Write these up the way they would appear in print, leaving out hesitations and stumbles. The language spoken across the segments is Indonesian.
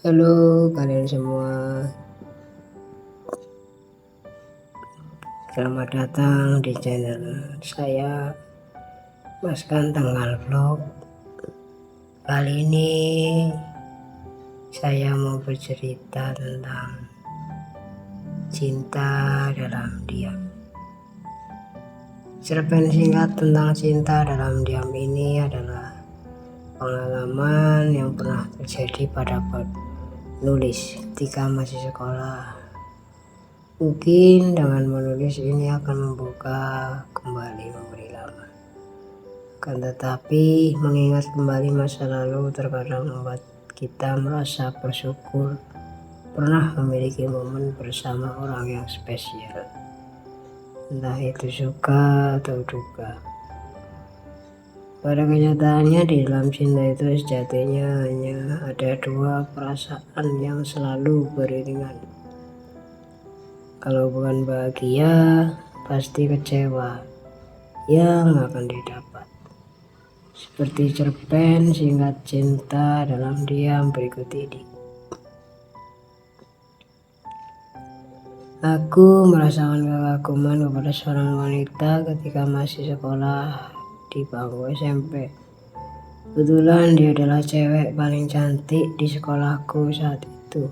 Halo kalian semua, selamat datang di channel saya Mas Tanggal Vlog. Kali ini saya mau bercerita tentang cinta dalam diam. Cerpen singkat tentang cinta dalam diam ini adalah pengalaman yang pernah terjadi pada penulis ketika masih sekolah. Mungkin dengan menulis ini akan membuka kembali memori lama. Akan tetapi mengingat kembali masa lalu terkadang membuat kita merasa bersyukur pernah memiliki momen bersama orang yang spesial. Entah itu suka atau duka. Pada kenyataannya di dalam cinta itu sejatinya hanya ada dua perasaan yang selalu beriringan. Kalau bukan bahagia, pasti kecewa yang akan didapat. Seperti cerpen singkat cinta dalam diam berikut ini. Aku merasakan kekaguman kepada seorang wanita ketika masih sekolah di bangku SMP. Kebetulan dia adalah cewek paling cantik di sekolahku saat itu.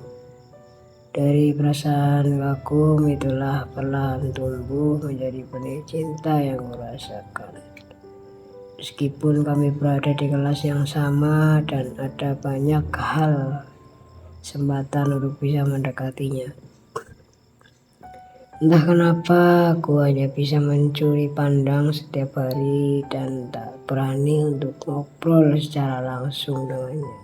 Dari perasaan kagum itulah perlahan tumbuh menjadi benih cinta yang kurasakan. Meskipun kami berada di kelas yang sama dan ada banyak hal kesempatan untuk bisa mendekatinya. Entah kenapa aku hanya bisa mencuri pandang setiap hari dan tak berani untuk ngobrol secara langsung dengannya.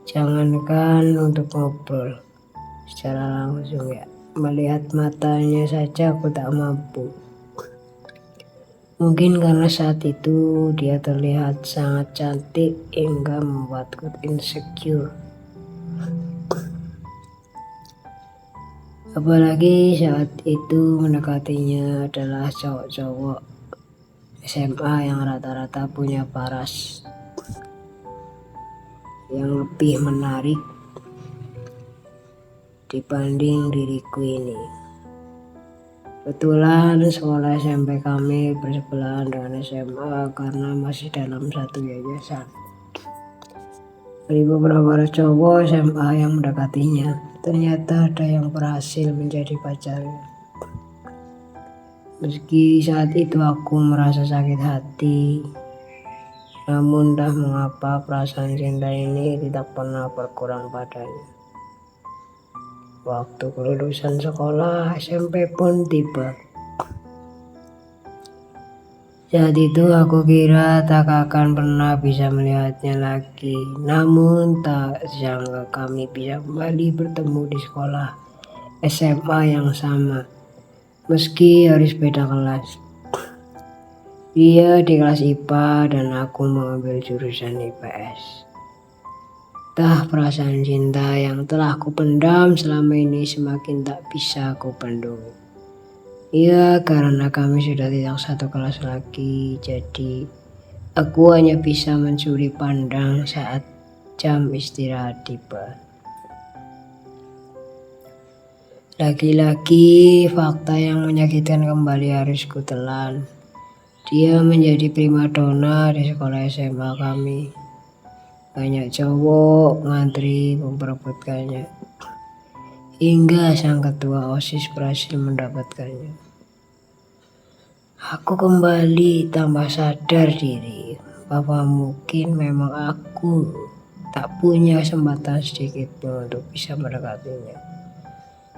Jangankan untuk ngobrol secara langsung ya, melihat matanya saja aku tak mampu. Mungkin karena saat itu dia terlihat sangat cantik hingga membuatku insecure. Apalagi saat itu mendekatinya adalah cowok-cowok SMA yang rata-rata punya paras yang lebih menarik dibanding diriku ini. Kebetulan sekolah SMP kami bersebelahan dengan SMA karena masih dalam satu yayasan. Dari beberapa cowok SMA yang mendekatinya, ternyata ada yang berhasil menjadi pacarnya. Meski saat itu aku merasa sakit hati, namun entah mengapa perasaan cinta ini tidak pernah berkurang padanya. Waktu kelulusan sekolah SMP pun tiba. Saat itu aku kira tak akan pernah bisa melihatnya lagi. Namun tak sangka kami bisa kembali bertemu di sekolah SMA yang sama. Meski harus beda kelas. Dia di kelas IPA dan aku mengambil jurusan IPS. Entah perasaan cinta yang telah aku pendam selama ini semakin tak bisa aku bendung. Ya, karena kami sudah tidak satu kelas lagi, jadi aku hanya bisa mencuri pandang saat jam istirahat tiba. Lagi-lagi fakta yang menyakitkan kembali harus kutelan. Dia menjadi primadona di sekolah SMA kami. Banyak cowok ngantri memperebutkannya. Hingga sang ketua OSIS berhasil mendapatkannya. Aku kembali tambah sadar diri bahwa mungkin memang aku tak punya kesempatan sedikit pun untuk bisa mendekatinya.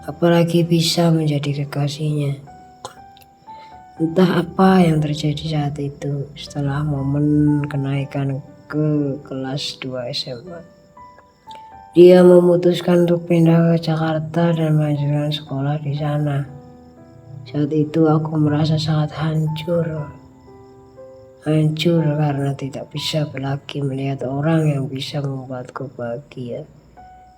Apalagi bisa menjadi kekasihnya. Entah apa yang terjadi saat itu setelah momen kenaikan ke kelas 2 SMA. Dia memutuskan untuk pindah ke Jakarta dan melanjutkan sekolah di sana. Saat itu aku merasa sangat hancur karena tidak bisa lagi melihat orang yang bisa membuatku bahagia.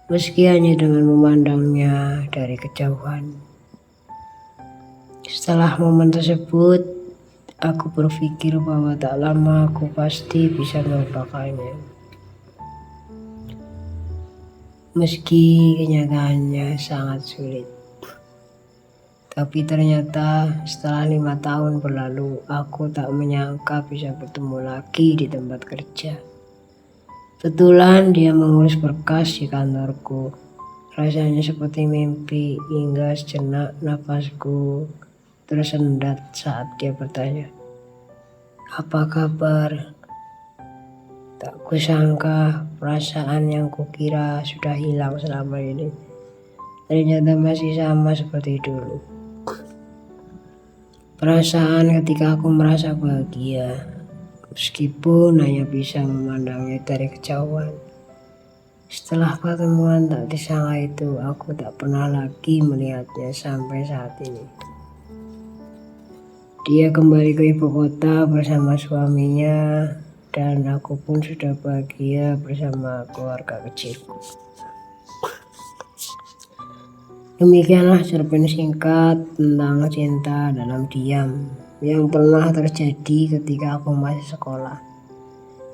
Meski hanya dengan memandangnya dari kejauhan. Setelah momen tersebut, aku berpikir bahwa tak lama aku pasti bisa melupakannya. meski kenyataannya sangat sulit. Tapi ternyata setelah 5 tahun berlalu, aku tak menyangka bisa bertemu lagi di tempat kerja. Kebetulan dia mengurus berkas di kantorku. Rasanya seperti mimpi hingga sejenak nafasku tersendat saat dia bertanya, "Apa kabar?" Tak kusangka perasaan yang kukira sudah hilang selama ini ternyata masih sama seperti dulu. Perasaan ketika aku merasa bahagia, meskipun hanya bisa memandangnya dari kejauhan. Setelah pertemuan tak disangka itu, aku tak pernah lagi melihatnya sampai saat ini. Dia kembali ke ibu kota bersama suaminya, dan aku pun sudah bahagia bersama keluarga kecilku. Demikianlah cerpen singkat tentang cinta dalam diam yang pernah terjadi ketika aku masih sekolah.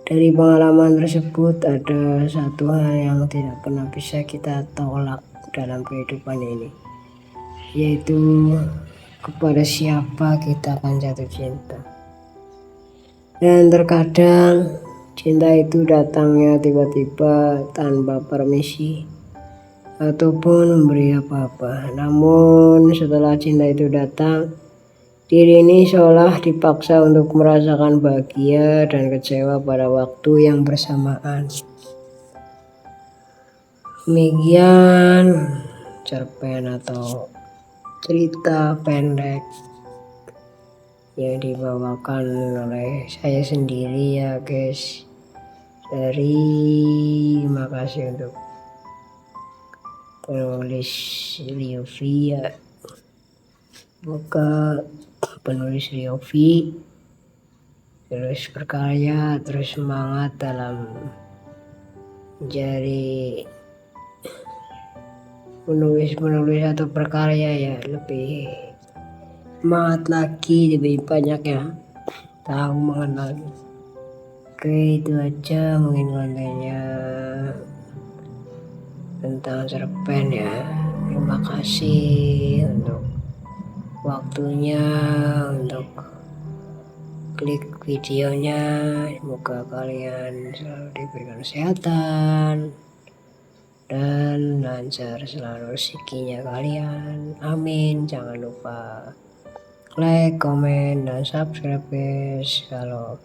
Dari pengalaman tersebut ada satu hal yang tidak pernah bisa kita tolak dalam kehidupan ini, yaitu kepada siapa kita akan jatuh cinta. Dan terkadang cinta itu datangnya tiba-tiba tanpa permisi ataupun memberi apa-apa. Namun setelah cinta itu datang, diri ini seolah dipaksa untuk merasakan bahagia dan kecewa pada waktu yang bersamaan. Demikian cerpen atau cerita pendek yang dibawakan oleh saya sendiri ya guys. Terima kasih untuk penulis Riovi ya. Semoga penulis Riovi terus berkarya, terus semangat dalam menjadi menulis atau berkarya ya, lebih semangat lagi, lebih banyak ya tahu mengenal. Oke, itu aja mungkin kontennya tentang cerpen ya. Terima kasih untuk waktunya, untuk klik videonya. Semoga kalian selalu diberikan kesehatan dan lancar selalu rezekinya kalian. Amin. Jangan lupa like, komen, dan subscribe guys. Kalau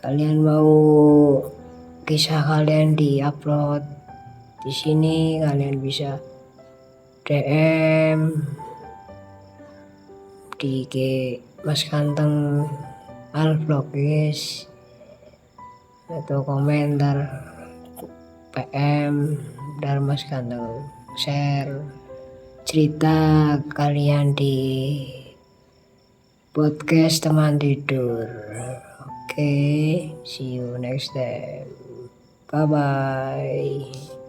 kalian mau kisah kalian di-upload di sini, kalian bisa DM di IG Mas Ganteng Alvlog guys, atau komentar PM Mas Ganteng, share cerita kalian di podcast teman tidur. Oke, see you next time. Bye bye.